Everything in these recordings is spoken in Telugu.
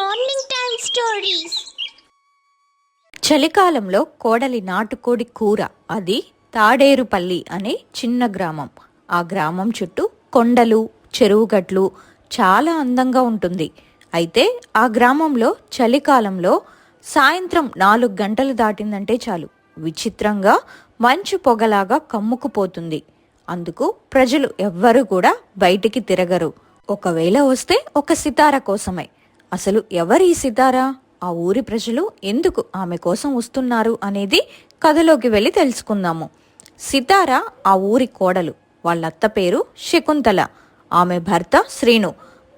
Morning time stories. చలికాలంలో కోడలి నాటుకోడి కూర. అది తాడేరుపల్లి అనే చిన్న గ్రామం. ఆ గ్రామం చుట్టూ కొండలు, చెరువుగట్లు, చాలా అందంగా ఉంటుంది. అయితే ఆ గ్రామంలో చలికాలంలో సాయంత్రం 4 గంటలు దాటిందంటే చాలు విచిత్రంగా మంచు పొగలాగా కమ్ముకుపోతుంది. అందుకు ప్రజలు ఎవ్వరూ కూడా బయటికి తిరగరు. ఒకవేళ వస్తే ఒక సితార కోసమే. అసలు ఎవరి ఈ సితార? ఆ ఊరి ప్రజలు ఎందుకు ఆమె కోసం వస్తున్నారు అనేది కథలోకి వెళ్ళి తెలుసుకుందాము. సితార ఆ ఊరి కోడలు. వాళ్ళత్త పేరు శకుంతల. ఆమె భర్త శ్రీను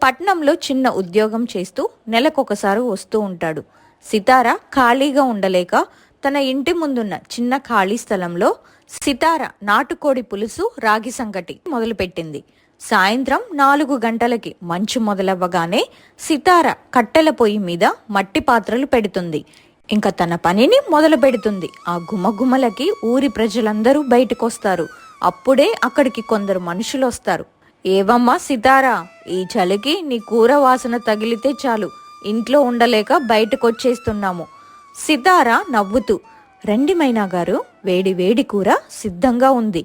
పట్నంలో చిన్న ఉద్యోగం చేస్తూ నెలకొకసారి వస్తూ ఉంటాడు. సితార ఖాళీగా ఉండలేక తన ఇంటి ముందున్న చిన్న ఖాళీ స్థలంలో సితార నాటుకోడి పులుసు, రాగి సంగటి మొదలుపెట్టింది. సాయంత్రం 4 గంటలకి మంచు మొదలవ్వగానే సితార కట్టెల పొయ్యి మీద మట్టి పాత్రలు పెడుతుంది. ఇంకా తన పనిని మొదలు పెడుతుంది. ఆ గుమగుమలకి ఊరి ప్రజలందరూ బయటకొస్తారు. అప్పుడే అక్కడికి కొందరు మనుషులు వస్తారు. ఏవమ్మా సితారా, ఈ చలికి నీ కూర వాసన తగిలితే చాలు ఇంట్లో ఉండలేక బయటకొచ్చేస్తున్నాము. సితార నవ్వుతూ, రండి మైనా గారు, వేడి వేడి కూర సిద్ధంగా ఉంది.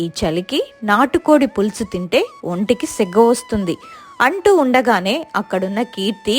ఈ చలికి నాటుకోడి పులుసు తింటే ఒంటికి సెగ్గ వస్తుంది అంటూ ఉండగానే అక్కడున్న కీర్తి,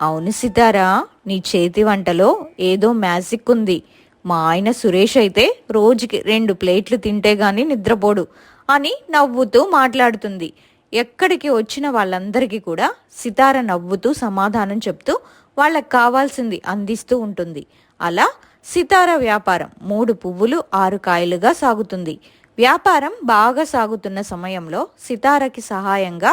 అవును సితారా, నీ చేతి వంటలో ఏదో మ్యాజిక్ ఉంది. మా ఆయన సురేష్ అయితే రోజుకి 2 ప్లేట్లు తింటే గాని నిద్రపోడు అని నవ్వుతూ మాట్లాడుతుంది. ఎక్కడికి వచ్చిన వాళ్ళందరికీ కూడా సితార నవ్వుతూ సమాధానం చెప్తూ వాళ్ళకి కావాల్సింది అందిస్తూ ఉంటుంది. అలా సితార వ్యాపారం 3 పువ్వులు 6 కాయలుగా సాగుతుంది. వ్యాపారం బాగా సాగుతున్న సమయంలో సితారకి సహాయంగా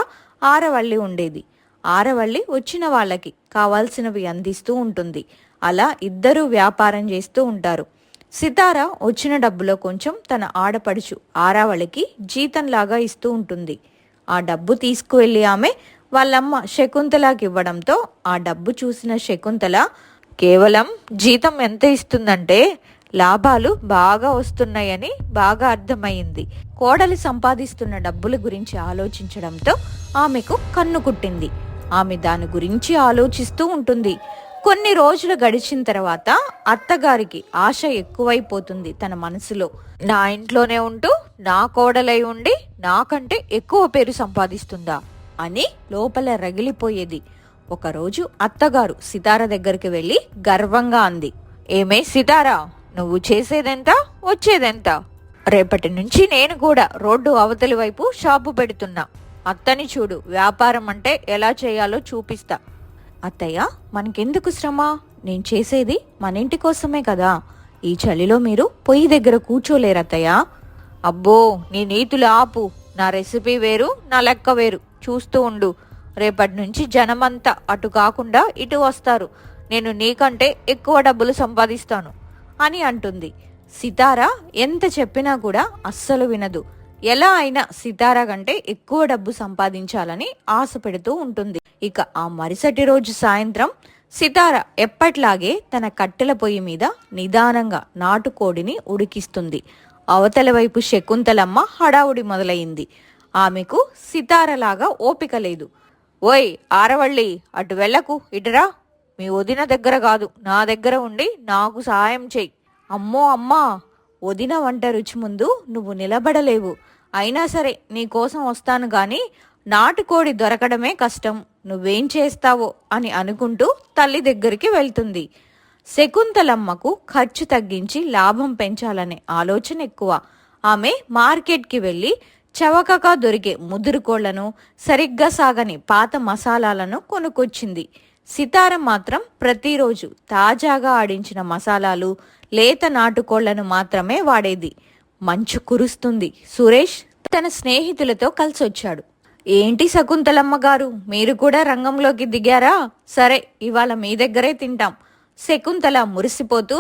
ఆరవల్లి ఉండేది. ఆరవల్లి వచ్చిన వాళ్ళకి కావాల్సినవి అందిస్తూ ఉంటుంది. అలా ఇద్దరూ వ్యాపారం చేస్తూ ఉంటారు. సితార వచ్చిన డబ్బులో కొంచెం తన ఆడపడుచు ఆరావళికి జీతంలాగా ఇస్తూ ఉంటుంది. ఆ డబ్బు తీసుకువెళ్ళి ఆమె వాళ్ళమ్మ శకుంతలకి ఇవ్వడంతో ఆ డబ్బు చూసిన శకుంతల, కేవలం జీతం ఎంత ఇస్తుందంటే లాభాలు బాగా వస్తున్నాయని బాగా అర్థమైంది. కోడలి సంపాదిస్తున్న డబ్బుల గురించి ఆలోచించడంతో ఆమెకు కన్ను కుట్టింది. ఆమె దాని గురించి ఆలోచిస్తూ ఉంటుంది. కొన్ని రోజులు గడిచిన తర్వాత అత్తగారికి ఆశ ఎక్కువైపోతుంది తన మనసులో. నా ఇంట్లోనే ఉంటూ నా కోడలై ఉండి నాకంటే ఎక్కువ పేరు సంపాదిస్తుందా అని లోపల రగిలిపోయేది. ఒకరోజు అత్తగారు సితార దగ్గరికి వెళ్ళి గర్వంగా అంది, ఏమే సితారా, నువ్వు చేసేదెంత, వచ్చేదెంత? రేపటి నుంచి నేను కూడా రోడ్డు అవతలి వైపు షాపు పెడుతున్నా. అత్తని చూడు, వ్యాపారం అంటే ఎలా చేయాలో చూపిస్తా. అత్తయ్య, మనకెందుకు శ్రమ? నేను చేసేది మన ఇంటి కోసమే కదా. ఈ చలిలో మీరు పొయ్యి దగ్గర కూర్చోలేరత్తయ్య. అబ్బో, నీ నీతులు ఆపు. నా రెసిపీ వేరు, నా లెక్క వేరు. చూస్తూ ఉండు. రేపటి నుంచి జనమంతా అటు కాకుండా ఇటు వస్తారు. నేను నీకంటే ఎక్కువ డబ్బులు సంపాదిస్తాను అని అంటుంది. సితార ఎంత చెప్పినా కూడా అస్సలు వినదు. ఎలా అయినా సితార కంటే ఎక్కువ డబ్బు సంపాదించాలని ఆశ పెడుతూ ఉంటుంది. ఇక ఆ మరుసటి రోజు సాయంత్రం సితార ఎప్పట్లాగే తన కట్టెల పొయ్యి మీద నిదానంగా నాటుకోడిని ఉడికిస్తుంది. అవతల వైపు శకుంతలమ్మ హడావుడి మొదలైంది. ఆమెకు సితారలాగా ఓపిక లేదు. ఓయ్ ఆరవళ్ళి, అటు వెళ్ళకు, ఇటురా. మీ వదిన దగ్గర కాదు, నా దగ్గర ఉండి నాకు సహాయం చెయ్యి. అమ్మో అమ్మా, వదిన వంట రుచి ముందు నువ్వు నిలబడలేవు. అయినా సరే నీకోసం వస్తాను గాని నాటుకోడి దొరకడమే కష్టం. నువ్వేం చేస్తావో అని అనుకుంటూ తల్లి దగ్గరికి వెళ్తుంది. శకుంతలమ్మకు ఖర్చు తగ్గించి లాభం పెంచాలనే ఆలోచన ఎక్కువ. ఆమె మార్కెట్కి వెళ్ళి చవకగా దొరికే ముదురు కోళ్లను, సరిగ్గా సాగని పాత మసాలాలను కొనుక్కొచ్చింది. సితార మాత్రం ప్రతిరోజు తాజాగా ఆడించిన మసాలాలు, లేత నాటుకోళ్లను మాత్రమే వాడేది. మంచు కురుస్తుంది. సురేష్ తన స్నేహితులతో కలిసొచ్చాడు. ఏంటి శకుంతలమ్మ గారు, మీరు కూడా రంగంలోకి దిగారా? సరే, ఇవాళ మీ దగ్గరే తింటాం. శకుంతల మురిసిపోతూ,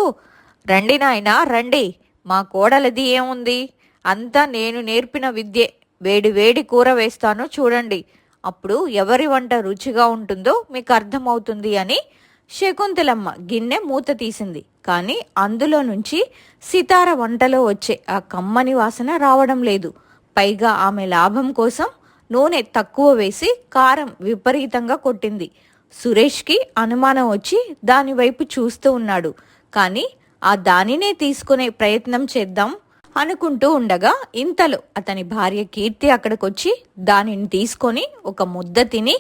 రండి నాయనా రండి, మా కోడలది ఏముంది, అంతా నేను నేర్పిన విద్యే. వేడి వేడి కూర వేస్తాను చూడండి, అప్పుడు ఎవరి వంట రుచిగా ఉంటుందో మీకు అర్థమవుతుంది అని శకుంతలమ్మ గిన్నె మూత తీసింది. కానీ అందులో నుంచి సితార వంటలో వచ్చే ఆ కమ్మని వాసన రావడం లేదు. పైగా ఆమె లాభం కోసం నూనె తక్కువ వేసి కారం విపరీతంగా కొట్టింది. సురేష్కి అనుమానం వచ్చి దాని వైపు చూస్తూ ఉన్నాడు. కానీ ఆ దానినే తీసుకునే ప్రయత్నం చేద్దాం అనుకుంటూ ఉండగా ఇంతలో అతని భార్య కీర్తి అక్కడికొచ్చి దానిని తీసుకొని ఒక ముద్ద తిని,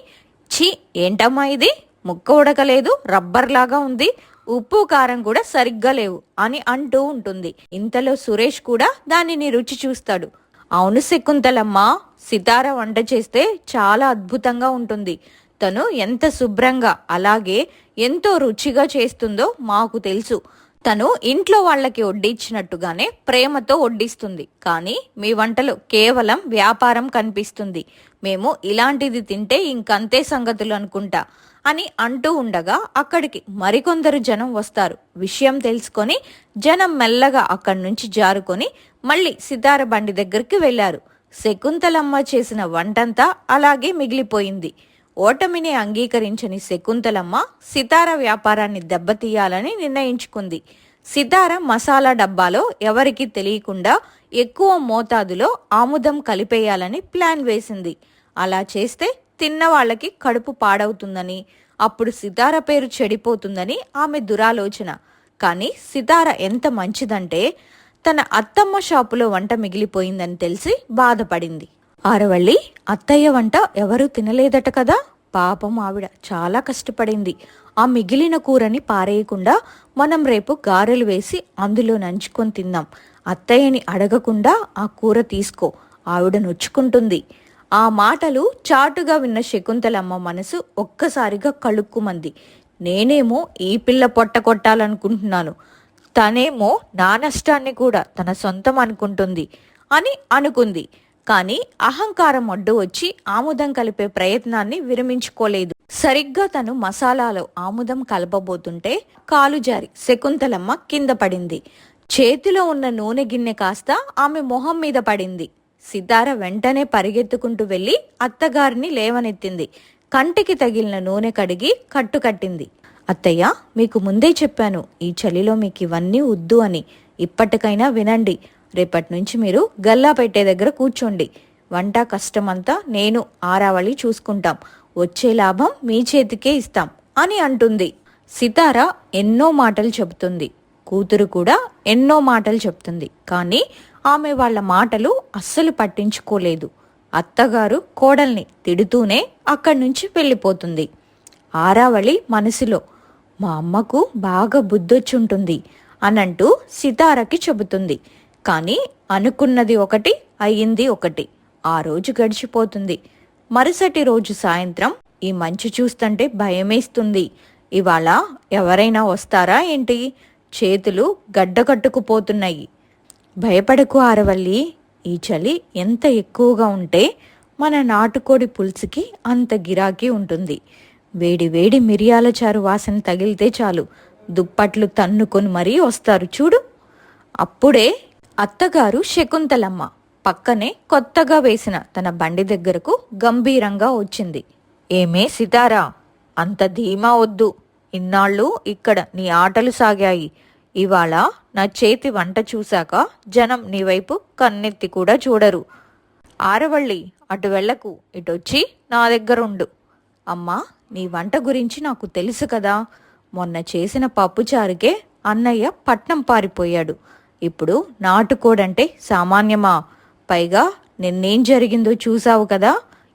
ఛీ ఏంటమ్మా ఇది, ముక్క ఉడకలేదు, రబ్బర్ లాగా ఉంది, ఉప్పు కారం కూడా సరిగ్గా లేవు అని అంటూ ఉంటుంది. ఇంతలో సురేష్ కూడా దానిని రుచి చూస్తాడు. అవును శకుంతలమ్మ, సితార వంట చేస్తే చాలా అద్భుతంగా ఉంటుంది. తను ఎంత శుభ్రంగా అలాగే ఎంతో రుచిగా చేస్తుందో మాకు తెలుసు. తను ఇంట్లో వాళ్ళకి వడ్డించినట్టుగానే ప్రేమతో వడ్డిస్తుంది. కానీ మీ వంటలో కేవలం వ్యాపారం కనిపిస్తుంది. మేము ఇలాంటిది తింటే ఇంకంతే సంగతులు అనుకుంటా అని అంటూ ఉండగా అక్కడికి మరికొందరు జనం వస్తారు. విషయం తెలుసుకొని జనం మెల్లగా అక్కడి నుంచి జారుకొని మళ్ళీ సితార బండి దగ్గరికి వెళ్లారు. శకుంతలమ్మ చేసిన వంటంతా అలాగే మిగిలిపోయింది. ఓటమిని అంగీకరించని శకుంతలమ్మ సితార వ్యాపారాన్ని దెబ్బతీయాలని నిర్ణయించుకుంది. సితార మసాలా డబ్బాలో ఎవరికీ తెలియకుండా ఎక్కువ మోతాదులో ఆముదం కలిపేయాలని ప్లాన్ వేసింది. అలా చేస్తే తిన్న వాళ్ళకి కడుపు పాడవుతుందని, అప్పుడు సితార పేరు చెడిపోతుందని ఆమె దురాలోచన. కానీ సితార ఎంత మంచిదంటే తన అత్తమ్మ షాపులో వంట మిగిలిపోయిందని తెలిసి బాధపడింది. ఆరవల్లి, అత్తయ్య వంట ఎవరూ తినలేదట కదా, పాపం ఆవిడ చాలా కష్టపడింది. ఆ మిగిలిన కూరని పారేయకుండా మనం రేపు గారెలు వేసి అందులో నంచుకొని తిందాం. అత్తయ్యని అడగకుండా ఆ కూర తీసుకో, ఆవిడ నొచ్చుకుంటుంది. ఆ మాటలు చాటుగా విన్న శకుంతలమ్మ మనసు ఒక్కసారిగా కలుక్కుమంది. నేనేమో ఈ పిల్ల పొట్ట కొట్టాలనుకుంటున్నాను, తనేమో నా నష్టాన్ని కూడా తన సొంతం అనుకుంటుంది అని అనుకుంది. కానీ అహంకారం అడ్డు వచ్చి ఆముదం కలిపే ప్రయత్నాన్ని విరమించుకోలేదు. సరిగ్గా తను మసాలాలో ఆముదం కలపబోతుంటే కాలు జారి శకుంతలమ్మ కింద పడింది. చేతిలో ఉన్న నూనె గిన్నె కాస్త ఆమె మొహం మీద పడింది. సితార వెంటనే పరిగెత్తుకుంటూ వెళ్లి అత్తగారిని లేవనెత్తింది. కంటికి తగిలిన నూనె కడిగి కట్టుకట్టింది. అత్తయ్య, మీకు ముందే చెప్పాను ఈ చలిలో మీకు ఇవన్నీ వద్దు అని. ఇప్పటికైనా వినండి. రేపటి నుంచి మీరు గల్లా పెట్టే దగ్గర కూర్చోండి. వంట కష్టమంతా నేను ఆరావళి చూసుకుంటాం. వచ్చే లాభం మీ చేతికే ఇస్తాం అని అంటుంది. సితార ఎన్నో మాటలు చెబుతుంది, కూతురు కూడా ఎన్నో మాటలు చెప్తుంది. కానీ ఆమె వాళ్ళ మాటలు అస్సలు పట్టించుకోలేదు. అత్తగారు కోడల్ని తిడుతూనే అక్కడి నుంచి వెళ్ళిపోతుంది. ఆరావళి మనసులో మా అమ్మకు బాగా బుద్ధొచ్చుంటుంది అనంటూ సితారకి చెబుతుంది. కానీ అనుకున్నది ఒకటి, అయ్యింది ఒకటి. ఆ రోజు గడిచిపోతుంది. మరుసటి రోజు సాయంత్రం ఈ మంచు చూస్తుంటే భయమేస్తుంది. ఇవాళ ఎవరైనా వస్తారా ఏంటి? చేతులు గడ్డకట్టుకుపోతున్నాయి. భయపడకు ఆరవల్లి, ఈ చలి ఎంత ఎక్కువగా ఉంటే మన నాటుకోడి పులుసుకి అంత గిరాకీ ఉంటుంది. వేడి వేడి మిరియాల చారు వాసన తగిలితే చాలు, దుప్పట్లు తన్నుకొని మరీ వస్తారు చూడు. అప్పుడే అత్తగారు శకుంతలమ్మ పక్కనే కొత్తగా వేసిన తన బండి దగ్గరకు గంభీరంగా వచ్చింది. ఏమే సితారా, అంత ధీమా వద్దు. ఇన్నాళ్ళు ఇక్కడ నీ ఆటలు సాగాయి. ఇవాళ నా చేతి వంట చూశాక జనం నీ వైపు కన్నెత్తి కూడా చూడరు. ఆరవళ్ళి, అటు వెళ్లకు, ఇటొచ్చి నా దగ్గరుండు. అమ్మా, నీ వంట గురించి నాకు తెలుసు కదా. మొన్న చేసిన పప్పుచారుకే అన్నయ్య పట్నం పారిపోయాడు. ఇప్పుడు నాటుకోడంటే సామాన్యమా? పైగా నిన్నేం జరిగిందో చూసావు కదా.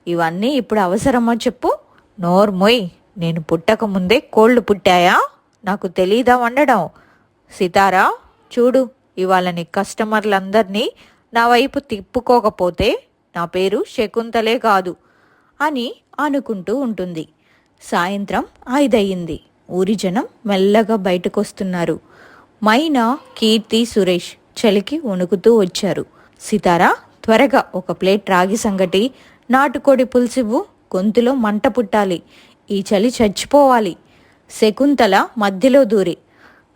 ఇవన్నీ ఇప్పుడు అవసరమా చెప్పు? నోర్మొయ్, నేను పుట్టక ముందే కోళ్లు పుట్టాయా? నాకు తెలీదా వండడం? సితారా చూడు, ఇవాళ నీ కస్టమర్లందరినీ నా వైపు తిప్పుకోకపోతే నా పేరు శకుంతలే కాదు అని అనుకుంటూ ఉంటుంది. సాయంత్రం 5 అయింది. ఊరి జనం మెల్లగా బయటకొస్తున్నారు. మైనా, కీర్తి, సురేష్ చలికి వణుకుతూ వచ్చారు. సితారా, త్వరగా ఒక ప్లేట్ రాగి సంగటి, నాటుకోడి పులుసివ్వు, గొంతులో మంట పుట్టాలి, ఈ చలి చచ్చిపోవాలి. శకుంతల మధ్యలో దూరి,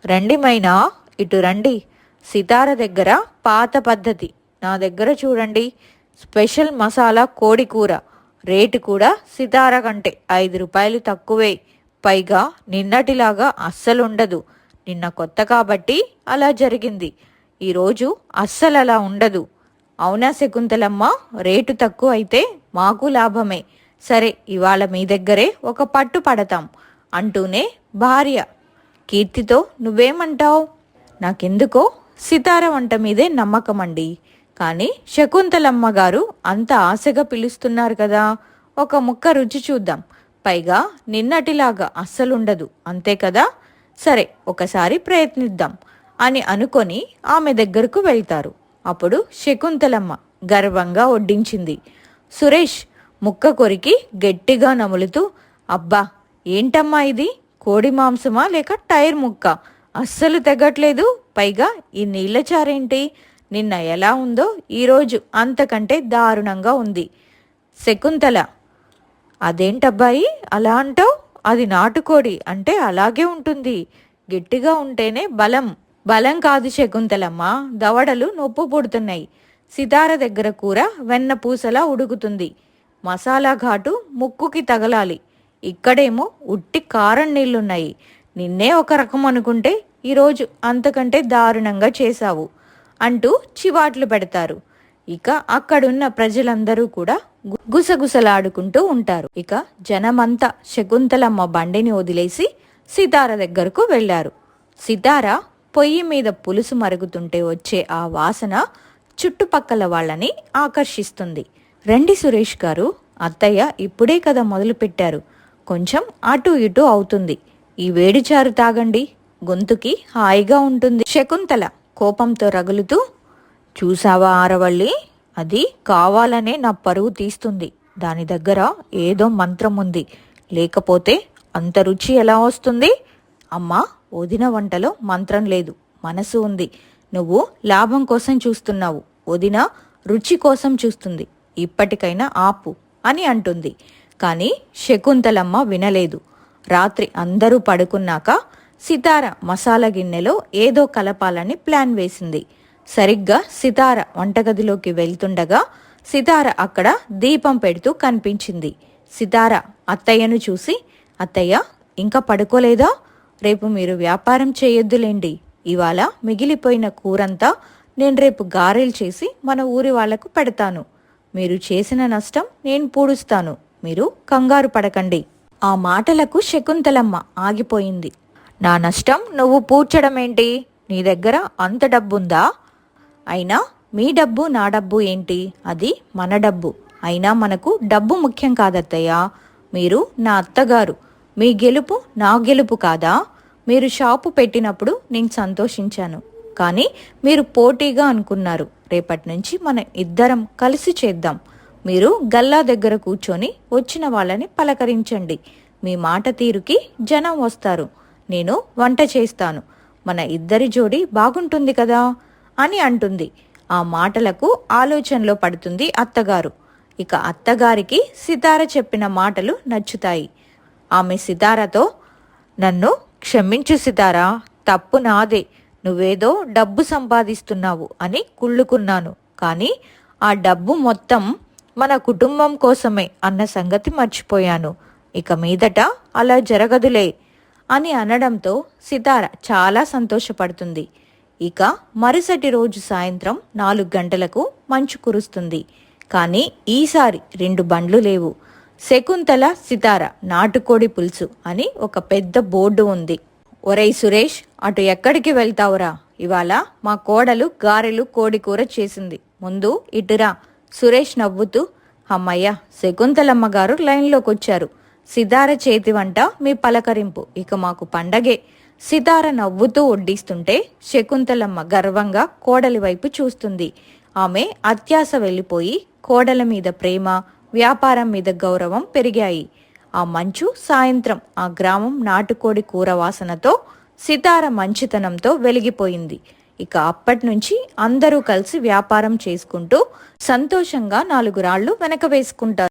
రండి మైనా, ఇటు రండి. సితార దగ్గర పాత పద్ధతి, నా దగ్గర చూడండి, స్పెషల్ మసాలా కోడి కూర. రేటు కూడా సితార కంటే 5 రూపాయలు తక్కువే. పైగా నిన్నటిలాగా అస్సలుండదు. నిన్న కొత్త కాబట్టి అలా జరిగింది. ఈరోజు అస్సలు అలా ఉండదు. అవునా శకుంతలమ్మ? రేటు తక్కువ అయితే మాకు లాభమే. సరే ఇవాళ మీ దగ్గరే ఒక పట్టు పడతాం అంటూనే భార్య కీర్తితో నువ్వేమంటావు? నాకెందుకో సితార వంట మీదే నమ్మకం అండి. కానీ శకుంతలమ్మ గారు అంత ఆశగా పిలుస్తున్నారు కదా, ఒక ముక్క రుచి చూద్దాం. పైగా నిన్నటిలాగా అస్సలుండదు, అంతే కదా? సరే ఒకసారి ప్రయత్నిద్దాం అని అనుకొని ఆమె దగ్గరకు వెళ్తారు. అప్పుడు శకుంతలమ్మ గర్వంగా వడ్డించింది. సురేష్ ముక్క కొరికి గట్టిగా నములుతూ, అబ్బా ఏంటమ్మా ఇది, కోడి మాంసమా లేక టైర్ ముక్క? అస్సలు తెగట్లేదు. పైగా ఈ నీళ్ళ చారేంటి? నిన్న ఎలా ఉందో ఈరోజు అంతకంటే దారుణంగా ఉంది. శకుంతల, అదేంటబ్బాయి అలా అంటావు? అది నాటుకోడి అంటే అలాగే ఉంటుంది. గట్టిగా ఉంటేనే బలం. బలం కాదు శకుంతలమ్మ, దవడలు నొప్పు పుడుతున్నాయి. సితార దగ్గర కూర వెన్న పూసలా ఉడుకుతుంది. మసాలా ఘాటు ముక్కుకి తగలాలి. ఇక్కడేమో ఉట్టి కారం నీళ్లున్నాయి. నిన్నే ఒక రకం అనుకుంటే ఈరోజు అంతకంటే దారుణంగా చేశావు అంటూ చివాట్లు పెడతారు. ఇక అక్కడున్న ప్రజలందరూ కూడా గుసగుసలాడుకుంటూ ఉంటారు. ఇక జనమంతా శకుంతలమ్మ బండిని వదిలేసి సితార దగ్గరకు వెళ్లారు. సితార పొయ్యి మీద పులుసు మరుగుతుంటే వచ్చే ఆ వాసన చుట్టుపక్కల వాళ్ళని ఆకర్షిస్తుంది. రండి సురేష్ గారు, అత్తయ్య ఇప్పుడే కదా మొదలుపెట్టారు, కొంచెం అటు ఇటు అవుతుంది. ఈ వేడిచారు తాగండి, గొంతుకి హాయిగా ఉంటుంది. శకుంతల కోపంతో రగులుతూ, చూసావా ఆరవల్లి, అది కావాలనే నా పరువు తీస్తుంది. దాని దగ్గర ఏదో మంత్రం ఉంది, లేకపోతే అంత రుచి ఎలా వస్తుంది? అమ్మా, వదిన వంటలో మంత్రం లేదు, మనసు ఉంది. నువ్వు లాభం కోసం చూస్తున్నావు, వదిన రుచి కోసం చూస్తుంది. ఇప్పటికైనా ఆపు అని అంటుంది. కానీ శకుంతలమ్మ వినలేదు. రాత్రి అందరూ పడుకున్నాక సితార మసాలా గిన్నెలో ఏదో కలపాలని ప్లాన్ వేసింది. సరిగ్గా సితార వంటగదిలోకి వెళ్తుండగా సితార అక్కడ దీపం పెడుతూ కనిపించింది. సితార అత్తయ్యను చూసి, అత్తయ్య ఇంకా పడుకోలేదా? రేపు మీరు వ్యాపారం చేయొద్దులేండి. ఇవాళ మిగిలిపోయిన కూరంతా నేను రేపు గారెలు చేసి మన ఊరి వాళ్లకు పెడతాను. మీరు చేసిన నష్టం నేను పూడుస్తాను, మీరు కంగారు పడకండి. ఆ మాటలకు శకుంతలమ్మ ఆగిపోయింది. నా నష్టం నువ్వు పూడ్చడమేంటి? నీ దగ్గర అంత డబ్బుందా? అయినా మీ డబ్బు నా డబ్బు ఏంటి? అది మన డబ్బు. అయినా మనకు డబ్బు ముఖ్యం కాదత్తయ్యా. మీరు నా అత్తగారు, మీ గెలుపు నా గెలుపు కాదా? మీరు షాపు పెట్టినప్పుడు నేను సంతోషించాను, కానీ మీరు పోటీగా అనుకున్నారు. రేపటి నుంచి మనం ఇద్దరం కలిసి చేద్దాం. మీరు గల్లా దగ్గర కూర్చొని వచ్చిన వాళ్ళని పలకరించండి. మీ మాట తీరుకి జనం వస్తారు. నేను వంట చేస్తాను. మన ఇద్దరి జోడి బాగుంటుంది కదా అని అంటుంది. ఆ మాటలకు ఆలోచనలో పడుతుంది అత్తగారు. ఇక అత్తగారికి సితార చెప్పిన మాటలు నచ్చుతాయి. ఆమె సితారతో, నన్ను క్షమించు సితారా, తప్పు నాదే. నువ్వేదో డబ్బు సంపాదిస్తున్నావు అని కుళ్ళుకున్నాను, కానీ ఆ డబ్బు మొత్తం మన కుటుంబం కోసమే అన్న సంగతి మర్చిపోయాను. ఇక మీదట అలా జరగదులే అని అనడంతో సితార చాలా సంతోషపడుతుంది. ఇక మరుసటి రోజు సాయంత్రం 4 గంటలకు మంచు కురుస్తుంది. కానీ ఈసారి 2 బండ్లు లేవు. శకుంతల సితార నాటుకోడి పులుసు అని ఒక పెద్ద బోర్డు ఉంది. ఒరేయ్ సురేష్, అటు ఎక్కడికి వెళ్తావురా? ఇవాళ మా కోడలు గారెలు కోడి కూర చేసింది, ముందు ఇటురా. సురేష్ నవ్వుతూ, అమ్మయ్య, శకుంతలమ్మ గారు లైన్లోకి వచ్చారు. సితార చేతి వంట మీ పలకరింపు, ఇక మాకు పండగే. సితార నవ్వుతూ వడ్డిస్తుంటే శకుంతలమ్మ గర్వంగా కోడలి వైపు చూస్తుంది. ఆమె అత్యాశ వెళ్ళిపోయి కోడల మీద ప్రేమ, వ్యాపారం మీద గౌరవం పెరిగాయి. ఆ మంచు సాయంత్రం ఆ గ్రామం నాటుకోడి కూర వాసనతో, సితార మంచితనంతో వెలిగిపోయింది. ఇక అప్పటినుంచి అందరూ కలిసి వ్యాపారం చేసుకుంటూ సంతోషంగా 4 రాళ్లు వెనక వేసుకుంటారు.